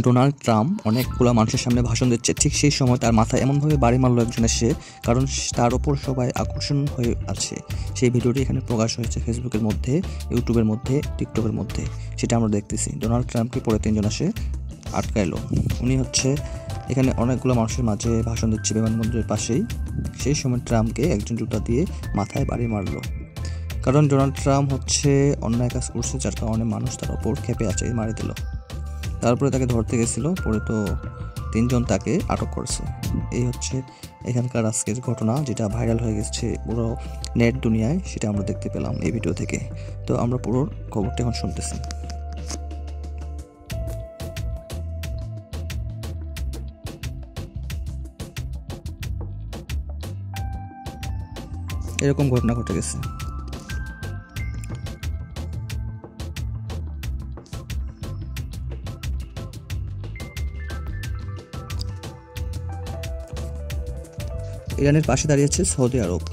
Donald Trump অনেকগুলো মানুষের সামনে ভাষণ দিচ্ছে, ঠিক সেই সময় তার মাথায় এমনভাবে বাড়ি মারল একজন এসে, কারণ তার ওপর সবাই আকর্ষণ হয়ে আছে। সেই ভিডিওটি এখানে প্রকাশ হয়েছে ফেসবুকের মধ্যে, ইউটিউবের মধ্যে, টিকটকের মধ্যে। সেটা আমরা দেখতেছি। ডোনাল্ড ট্রাম্পকে পরে তিনজন আসে আটকাইলো। উনি এখানে অনেকগুলো মানুষের মাঝে ভাষণ দিচ্ছে বিমানবন্দরের পাশেই। সেই সময় ট্রাম্পকে একজন জুতা দিয়ে মাথায় বাড়ি মারলো, কারণ ডোনাল্ড ট্রাম্প অন্যায় কাজ করছে, যার কারণে মানুষ তার ওপর ক্ষেপে আছে, মারি দিল। তারপরে তাকে ধরতে গেছিল, পরে তো তিনজন তাকে আটক করেছে। এই এখানকার আজকের ঘটনা, যেটা ভাইরাল হয়ে গেছে পুরো নেট দুনিয়ায়, সেটা আমরা দেখতে পেলাম এই ভিডিও থেকে। তো আমরা পুরো খবরটা এখন শুনতেছি। এরকম ঘটনা ঘটে গেছে। ইরানের পাশে দাঁড়িয়েছে সৌদি আরব।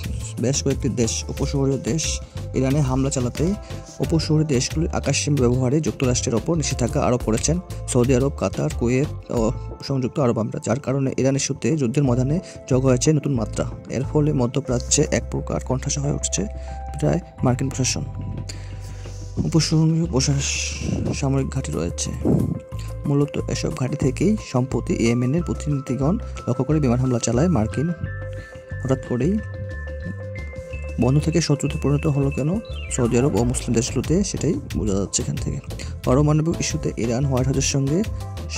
বেশ কয়েকটি দেশ, উপশহরীয় দেশ, ইরানে হামলা চালাতে উপশহরীয় দেশগুলির আকাশসীমা ব্যবহারে যুক্তরাষ্ট্রের ওপর নিষেধাজ্ঞা আরোপ করেছেন সৌদি আরব, কাতার, কুয়েত ও সংযুক্ত আরব আমিরাত, যার কারণে ইরান ইস্যুতে যুদ্ধের ময়দানে যোগ হয়েছে নতুন মাত্রা। এর ফলে মধ্যপ্রাচ্যে এক প্রকার কণ্ঠাসা হয়ে উঠছে প্রায় মার্কিন প্রশাসন। উপশহরীয় সামরিক ঘাঁটি রয়েছে। মূলত এসব ঘাঁটি থেকেই সম্প্রতি ইয়েমেনের প্রতিনিধিগণ লক্ষ্য করে বিমান হামলা চালায় মার্কিন। হঠাৎ করেই বন্ধু থেকে শত্রুতে পরিণত হলো কেন সৌদি আরব ও মুসলিম দেশগুলোতে, সেটাই বোঝা যাচ্ছে এখান থেকে। পারমাণবিক ইস্যুতে ইরান হোয়াইট হাউসের সঙ্গে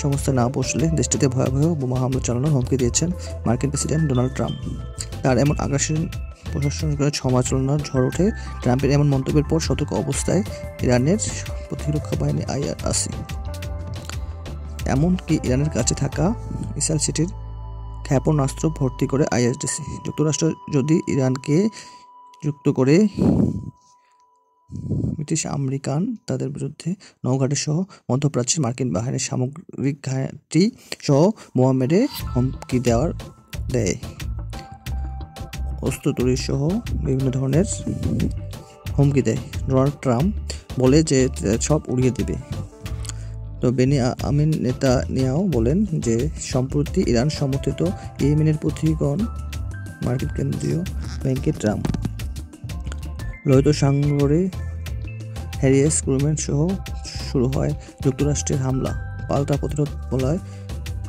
সমস্যা না বসলে দেশটিতে ভয়াবহ বোমা হামলা চালানোর হুমকি দিয়েছেন মার্কিন প্রেসিডেন্ট ডোনাল্ড ট্রাম্প। তার এমন আগ্রাসী প্রশাসনিক সমালোচনার ঝড় ওঠে ট্রাম্পের এমন মন্তব্যের পর। সতর্ক অবস্থায় ইরানের প্রতিরক্ষা বাহিনী IRGC, এমনকি ইরানের কাছে থাকা ইসরায়েল সিটির ক্ষেপণাস্ত্র ভর্তি করে IRGC। যুক্তরাষ্ট্র যদি ইরানকে যুক্ত করে ব্রিটিশ আমেরিকান তাদের বিরুদ্ধে নৌঘাটি সহ মধ্যপ্রাচ্যের মার্কিন বাহিনীর সামরিক ঘাঁটি সহ বোমা মেরে হুমকি দেয়, অস্ত্র তৈরি সহ বিভিন্ন ধরনের হুমকি দেয়। ডোনাল্ড ট্রাম্প বলে যে সব উড়িয়ে দেবে। তো বেনিয়ামিন নেতানিয়াহু বলেন যে সম্প্রতি ইরান সমর্থিত ইয়েমেনের প্রতিগণ মার্কিন কেন্দ্রীয় ব্যাংকে ট্রাম্প লোহিত সাগরে হ্যারিয়েস ক্রুম্যান সহ শুরু হয় যুক্তরাষ্ট্রের হামলা, পাল্টা প্রতিরোধ বলয়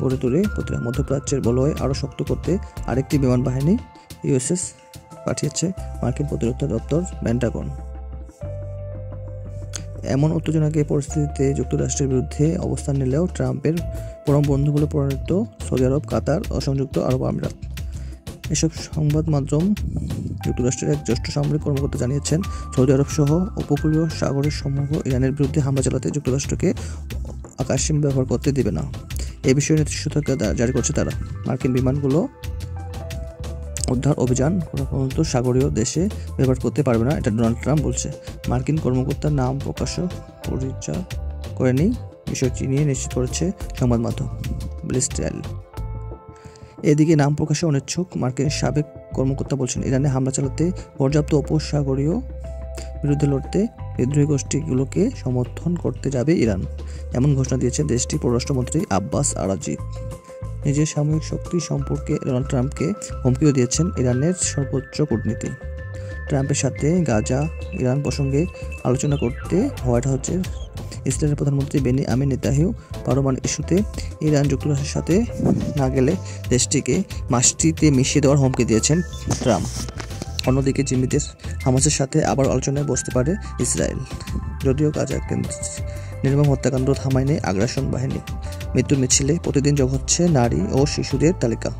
গড়ে তোলে মধ্যপ্রাচ্যের বলয় আরও শক্ত করতে আরেকটি বিমান বাহিনী USS পাঠিয়েছে মার্কিন প্রতিরক্ষা দপ্তর পেন্টাগন। এমন উত্তেজনাকে পরিস্থিতিতে যুক্তরাষ্ট্রের বিরুদ্ধে অবস্থান নিলেও ট্রাম্পের পরম বন্ধু বলে পরিণত সৌদি আরব, কাতার ও সংযুক্ত আরব আমিরাত। এসব সংবাদ মাধ্যম যুক্তরাষ্ট্রের এক জ্যেষ্ঠ সামরিক কর্মকর্তা জানিয়েছেন, সৌদি আরব সহ উপকূলীয় সাগরের সমূহ ইরানের বিরুদ্ধে হামলা চালাতে যুক্তরাষ্ট্রকে আকাশসীমা ব্যবহার করতে দেবে না। এ বিষয়ে নির্দেশিকা জারি করছে তারা। মার্কিন বিমানগুলো উদ্ধার অভিযান পর্যন্ত সাগরীয় দেশে ব্যবহার করতে পারবে না, এটা ডোনাল্ড ট্রাম্প বলছে। মার্কিন কর্মকর্তার নাম প্রকাশ পরিচয় করেনি, বিষয়টি নিয়ে নিশ্চিত করেছে সংবাদ মাধ্যম ব্লিস্টেল। এদিকে নাম প্রকাশে অনিচ্ছুক মার্কিন সাবেক কর্মকর্তা বলছেন, ইরানে হামলা চালাতে পর্যাপ্ত উপসাগরীয় বিরুদ্ধে লড়তে বিদ্রোহী গোষ্ঠীগুলোকে সমর্থন করতে যাবে ইরান। এমন ঘোষণা দিয়েছে দেশটির পররাষ্ট্রমন্ত্রী আব্বাস আরাগচি। নিজের সামরিক শক্তি সম্পর্কে ডোনাল্ড ট্রাম্পকে হুমকিও দিয়েছেন ইরানের সর্বোচ্চ কূটনীতি। ট্রাম্পের সাথে গাজা ইরান প্রসঙ্গে আলোচনা করতে হোয়াইট হাউসের ইসরায়েলের প্রধানমন্ত্রী বেনিয়ামিন নেতানিয়াহু পারমাণবিক ইস্যুতে ইরান যুক্তরাষ্ট্রের সাথে না গেলে দেশটিকে মাটিতে মিশিয়ে দেওয়ার হুমকি দিয়েছেন ট্রাম্প। অন্যদিকে জিম্মিদের হামাসের সাথে আবার আলোচনায় বসতে পারে ইসরায়েল। যদিও গাজা নির্মম হত্যাকাণ্ড থামায়নি আগ্রাসন বাহিনী। মৃত্যুর মিছিলে প্রতিদিন যোগ হচ্ছে নারী ও শিশুদের তালিকা।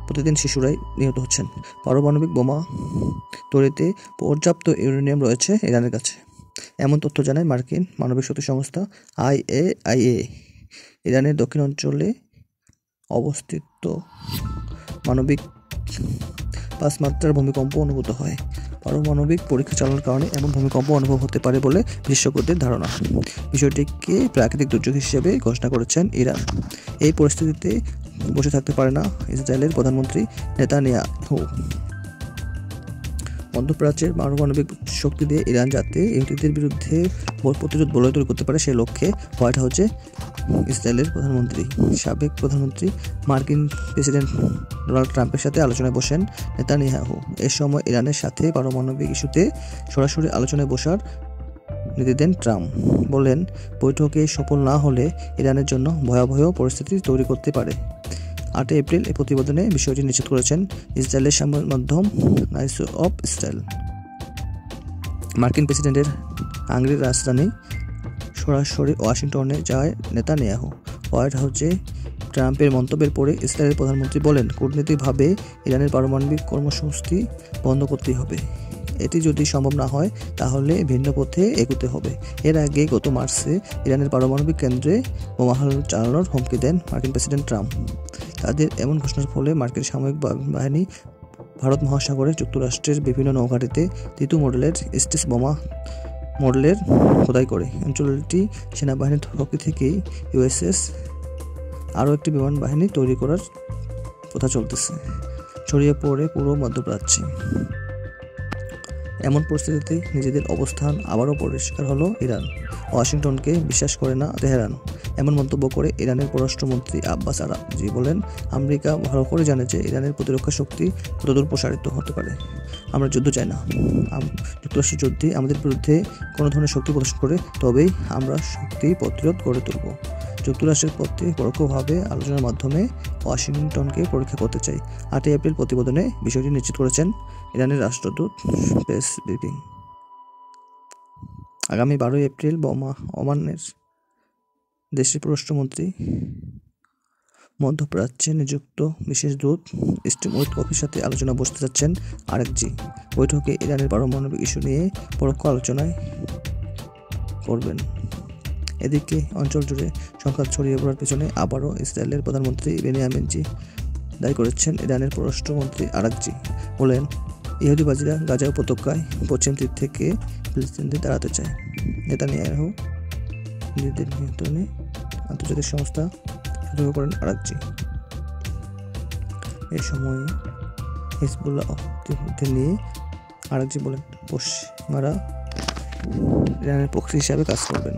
প্রতিদিন শিশুরাই নিহত হচ্ছেন। পারমাণবিক বোমা তৈরিতে পর্যাপ্ত ইউরেনিয়াম রয়েছে ইরানের কাছে, এমন তথ্য জানায় মার্কিন মানবিক শক্তি সংস্থা IAEA। ইরানের দক্ষিণ অঞ্চলে অবস্থিত মানবিক 5 মাত্রার ভূমিকম্প অনুভূত হয়। পারমাণবিক পরীক্ষা চালানোর কারণে এমন ভূমিকম্প অনুভব হতে পারে বলে বিশেষজ্ঞদের ধারণা। বিষয়টিকে প্রাকৃতিক দুর্যোগ হিসেবে ঘোষণা করেছেন ইরান। এই পরিস্থিতিতে বসে থাকতে পারে না ইসরায়েলের প্রধানমন্ত্রী নেতানিয়াহু। মধ্যপ্রাচ্যের পারমাণবিক শক্তি দিয়ে ইরান যাতে ইহুদিদের বিরুদ্ধে প্রতিরোধ বলয় তৈরি করতে পারে, সেই লক্ষ্যে হোয়াইট হাউসে ইসরায়েলের প্রধানমন্ত্রী। সাবেক প্রধানমন্ত্রী মার্কিন প্রেসিডেন্ট ডোনাল্ড ট্রাম্পের সাথে আলোচনায় বসেন নেতানিয়াহু। এ সময় ইরানের সাথে পারমাণবিক ইস্যুতে সরাসরি আলোচনায় বসার নীতি দেন ট্রাম্প। বলেন, বৈঠকে সফল না হলে ইরানের জন্য ভয়াবহ পরিস্থিতি তৈরি করতে পারে। 8 এপ্রিল এই প্রতিবেদনে বিষয়টি নিশ্চিত করেছেন ইসরায়েলের সংবাদ মাধ্যম টাইমস অফ ইসরায়েল। মার্কিন প্রেসিডেন্টের হাঙ্গেরির রাজধানী সরাসরি ওয়াশিংটনে যায় নেতানিয়াহু। হোয়াইট হাউসে ট্রাম্পের মন্তব্যের পরে ইসরায়েলের প্রধানমন্ত্রী বলেন, কূটনীতিকভাবে ইরানের পারমাণবিক কর্মসূচি বন্ধ করতে হবে। এটি যদি সম্ভব না হয় তাহলে ভিন্ন পথে এগোতে হবে। এর আগে গত মার্চে ইরানের পারমাণবিক কেন্দ্রে বোমা চালানোর হুমকি দেন মার্কিন প্রেসিডেন্ট ট্রাম্প। তাদের এমন ঘোষণার ফলে মার্কিন সামরিক বাহিনী ভারত মহাসাগরে যুক্তরাষ্ট্রের বিভিন্ন নৌঘাঁটিতে তৃতীয় মডেলের স্টেজ বোমা মডেলের খোদাই করে। অঞ্চলটি সেনাবাহিনীর হকি থেকেই ইউএসএস আরও একটি বিমান বাহিনী তৈরি করার কথা চলতেছে, ছড়িয়ে পড়ে পুরো মধ্যপ্রাচ্যে। এমন পরিস্থিতিতে নিজেদের অবস্থান আবারও পরিষ্কার হলো ইরান। ওয়াশিংটনকে বিশ্বাস করে না তেহরান, এমন মন্তব্য করে ইরানের পররাষ্ট্রমন্ত্রী আব্বাস আরাগচি বলেন, আমেরিকা ভালো করে জানে যে ইরানের প্রতিরক্ষা শক্তি কতদূর প্রসারিত হতে পারে। আমরা যুদ্ধ চাই না। যুক্তরাষ্ট্র যদি আমাদের বিরুদ্ধে কোনো ধরনের শক্তি প্রদর্শন করে তবেই আমরা শক্তি প্রতিরোধ গড়ে তুলব। যুক্তরাষ্ট্রের পক্ষে পরোক্ষভাবে আলোচনার মাধ্যমে ওয়াশিংটনকে পরীক্ষা করতে চাই। 8 এপ্রিল প্রতিবেদনে বিষয়টি নিশ্চিত করেছেন ইরানের রাষ্ট্রদূত। Press briefing. আগামী 12 এপ্রিল ওমানের দেশের পররাষ্ট্রমন্ত্রী মধ্যপ্রাচ্যে নিযুক্ত বিশেষ দূত স্টিভ উইটকফের সাথে আলোচনা বসতে যাচ্ছেন আরাগচি। বৈঠকে ইরানের পারমাণবিক ইস্যু নিয়ে পরোক্ষ আলোচনায় করবেন। এদিকে অঞ্চল জুড়ে সংঘাত ছড়িয়ে পড়ার পেছনে আবারও ইসরায়েলের প্রধানমন্ত্রী বেনিয়ামিন দায়ী করেছেন ইরানের পররাষ্ট্রমন্ত্রী আরাগচি। বলেন, ইহুদিবাদীরা গাজা উপত্যকায় পশ্চিম তীর থেকে ফিলিস্তিনিদের তাড়াতে চায়। নেতানিয়াহু নিজেদের নিয়ন্ত্রণে আন্তর্জাতিক সংস্থা সতর্ক করেন আরাগচি। এ সময়ে হিজবুল্লাহ নিয়ে আরাগচি বলেন, পশ্চিমারা ইরানের প্রক্সি হিসাবে কাজ করবেন।